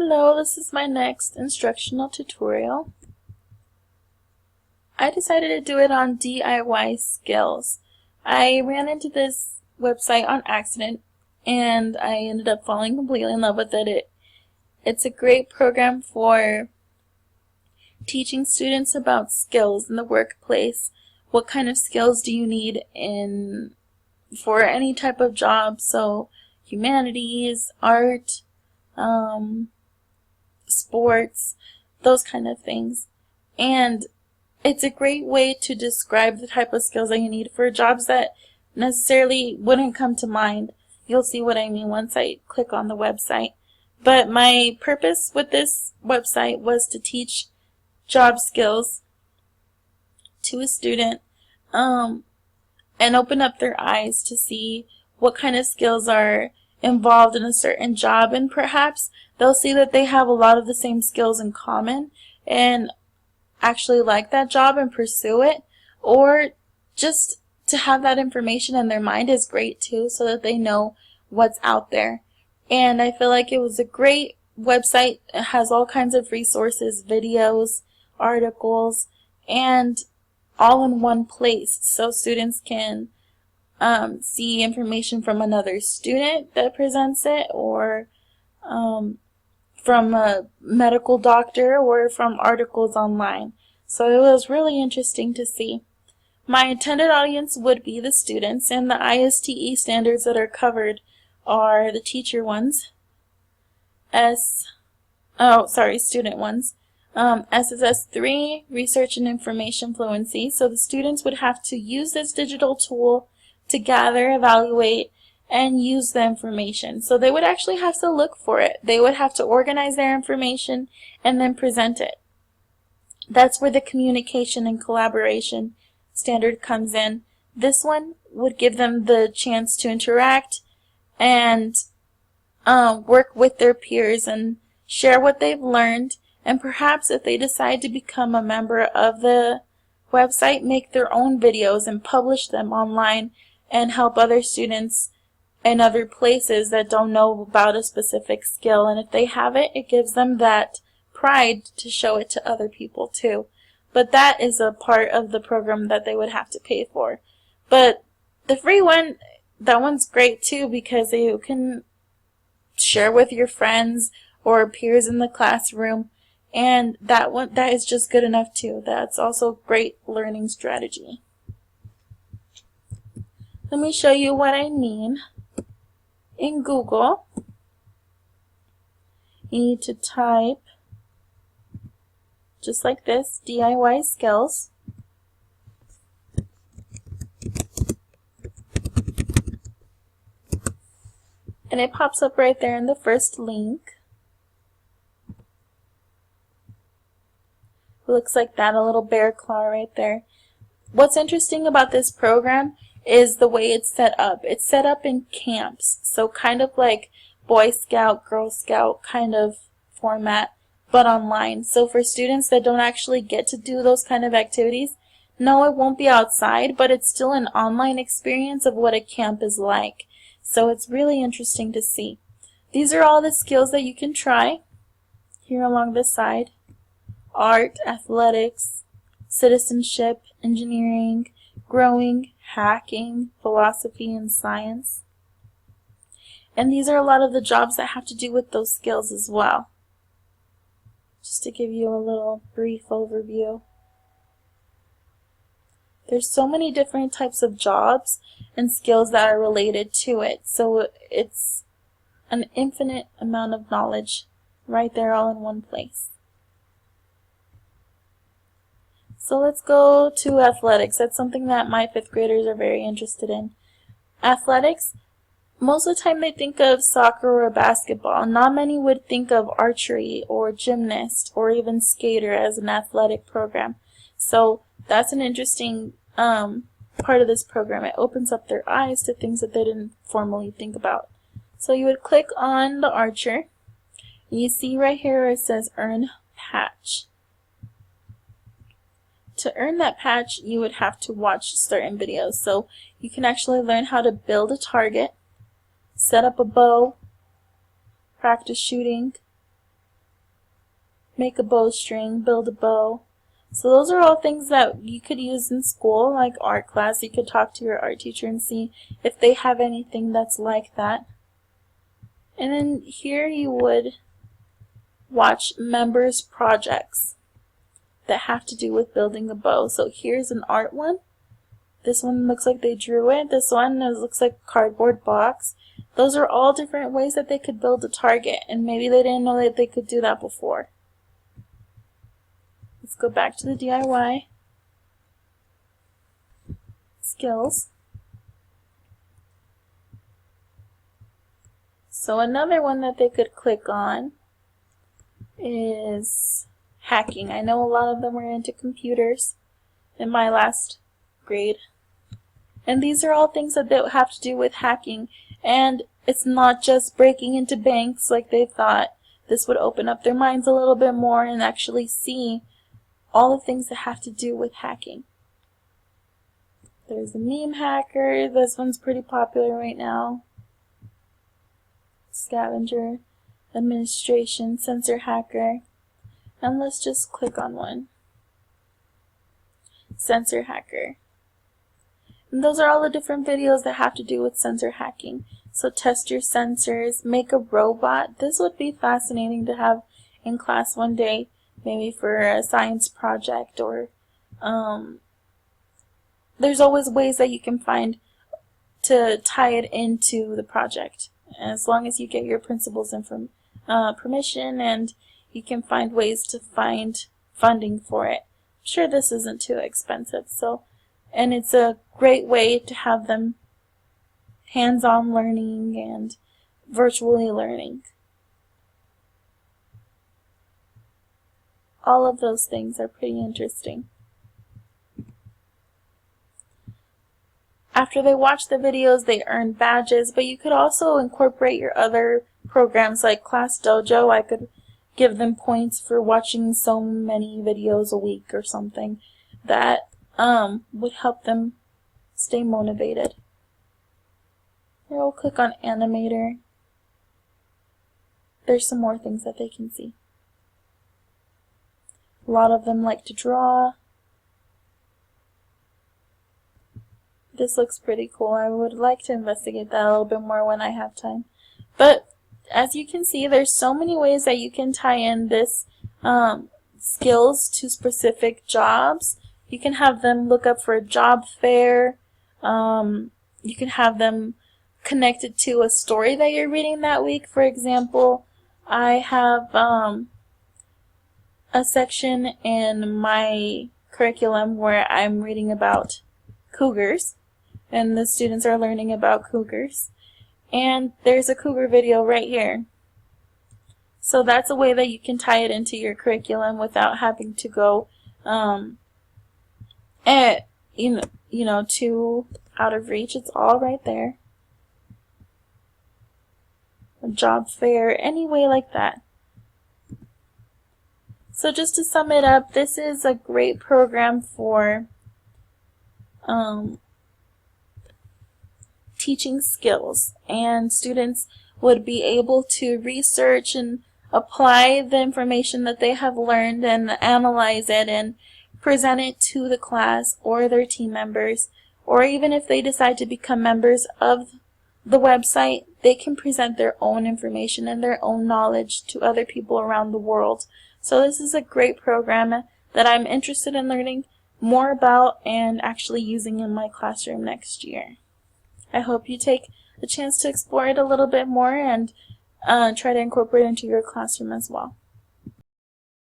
Hello, this is my next instructional tutorial. I decided to do it on DIY skills. I ran into this website on accident and I ended up falling completely in love with it. It's a great program for teaching students about skills in the workplace. What kind of skills do you need for any type of job? So humanities, art, sports, those kind of things. And it's a great way to describe the type of skills that you need for jobs that necessarily wouldn't come to mind. You'll see what I mean once I click on the website. But my purpose with this website was to teach job skills to a student and open up their eyes to see what kind of skills are involved in a certain job, and perhaps they'll see that they have a lot of the same skills in common and actually like that job and pursue it, or just to have that information in their mind is great too, so that they know what's out there. And I feel like it was a great website. It has all kinds of resources, videos, articles, and all in one place, so students can see information from another student that presents it, or from a medical doctor, or from articles online. So it was really interesting to see. My intended audience would be the students, and the ISTE standards that are covered are the teacher ones, student ones, SSS 3, Research and Information Fluency. So the students would have to use this digital tool to gather, evaluate, and use the information. So they would actually have to look for it. They would have to organize their information and then present it. That's where the communication and collaboration standard comes in. This one would give them the chance to interact and work with their peers and share what they've learned, and perhaps if they decide to become a member of the website, make their own videos and publish them online and help other students in other places that don't know about a specific skill. And if they have it, it gives them that pride to show it to other people too. But that is a part of the program that they would have to pay for. But the free one, that one's great too, because you can share with your friends or peers in the classroom, and that is just good enough too. That's also a great learning strategy. Let me show you what I mean. In Google, you need to type just like this, DIY skills. And it pops up right there in the first link. It looks like that, a little bear claw right there. What's interesting about this program is the way it's set up. It's set up in camps, so kind of like Boy Scout, Girl Scout kind of format, but online. So for students that don't actually get to do those kind of activities, no, it won't be outside, but it's still an online experience of what a camp is like. So it's really interesting to see. These are all the skills that you can try here along this side: art, athletics, citizenship, engineering, growing, hacking, philosophy, and science. And these are a lot of the jobs that have to do with those skills as well. Just to give you a little brief overview. There's so many different types of jobs and skills that are related to it. So it's an infinite amount of knowledge right there all in one place. So let's go to athletics. That's something that my 5th graders are very interested in. Athletics, most of the time they think of soccer or basketball. Not many would think of archery or gymnast or even skater as an athletic program. So that's an interesting part of this program. It opens up their eyes to things that they didn't formally think about. So you would click on the archer. You see right here where it says earn patch. To earn that patch, you would have to watch certain videos. So you can actually learn how to build a target, set up a bow, practice shooting, make a bowstring, build a bow. So those are all things that you could use in school, like art class. You could talk to your art teacher and see if they have anything that's like that. And then here you would watch members' projects that have to do with building a bow. So here's an art one. This one looks like they drew it. This one looks like a cardboard box. Those are all different ways that they could build a target, and maybe they didn't know that they could do that before. Let's go back to the DIY skills. So another one that they could click on is hacking. I know a lot of them were into computers in my last grade. And these are all things that they have to do with hacking. And it's not just breaking into banks like they thought. This would open up their minds a little bit more and actually see all the things that have to do with hacking. There's a meme hacker. This one's pretty popular right now. Scavenger, administration, sensor hacker. And let's just click on one. Sensor hacker. And those are all the different videos that have to do with sensor hacking. So test your sensors, make a robot. This would be fascinating to have in class one day, maybe for a science project, or there's always ways that you can find to tie it into the project, as long as you get your principal's permission, and you can find ways to find funding for it. I'm sure this isn't too expensive, and it's a great way to have them hands-on learning and virtually learning. All of those things are pretty interesting. After they watch the videos, they earn badges, but you could also incorporate your other programs like Class Dojo. I could give them points for watching so many videos a week or something. That would help them stay motivated. Here we'll click on Animator. There's some more things that they can see. A lot of them like to draw. This looks pretty cool. I would like to investigate that a little bit more when I have time. But as you can see, there's so many ways that you can tie in this skills to specific jobs. You can have them look up for a job fair. You can have them connected to a story that you're reading that week. For example, I have a section in my curriculum where I'm reading about cougars, and the students are learning about cougars. And there's a cougar video right here. So that's a way that you can tie it into your curriculum without having to go too out of reach. It's all right there. A job fair, any way like that. So just to sum it up, this is a great program for teaching skills, and students would be able to research and apply the information that they have learned and analyze it and present it to the class or their team members, or even if they decide to become members of the website, they can present their own information and their own knowledge to other people around the world. So this is a great program that I'm interested in learning more about and actually using in my classroom next year. I hope you take the chance to explore it a little bit more and try to incorporate it into your classroom as well.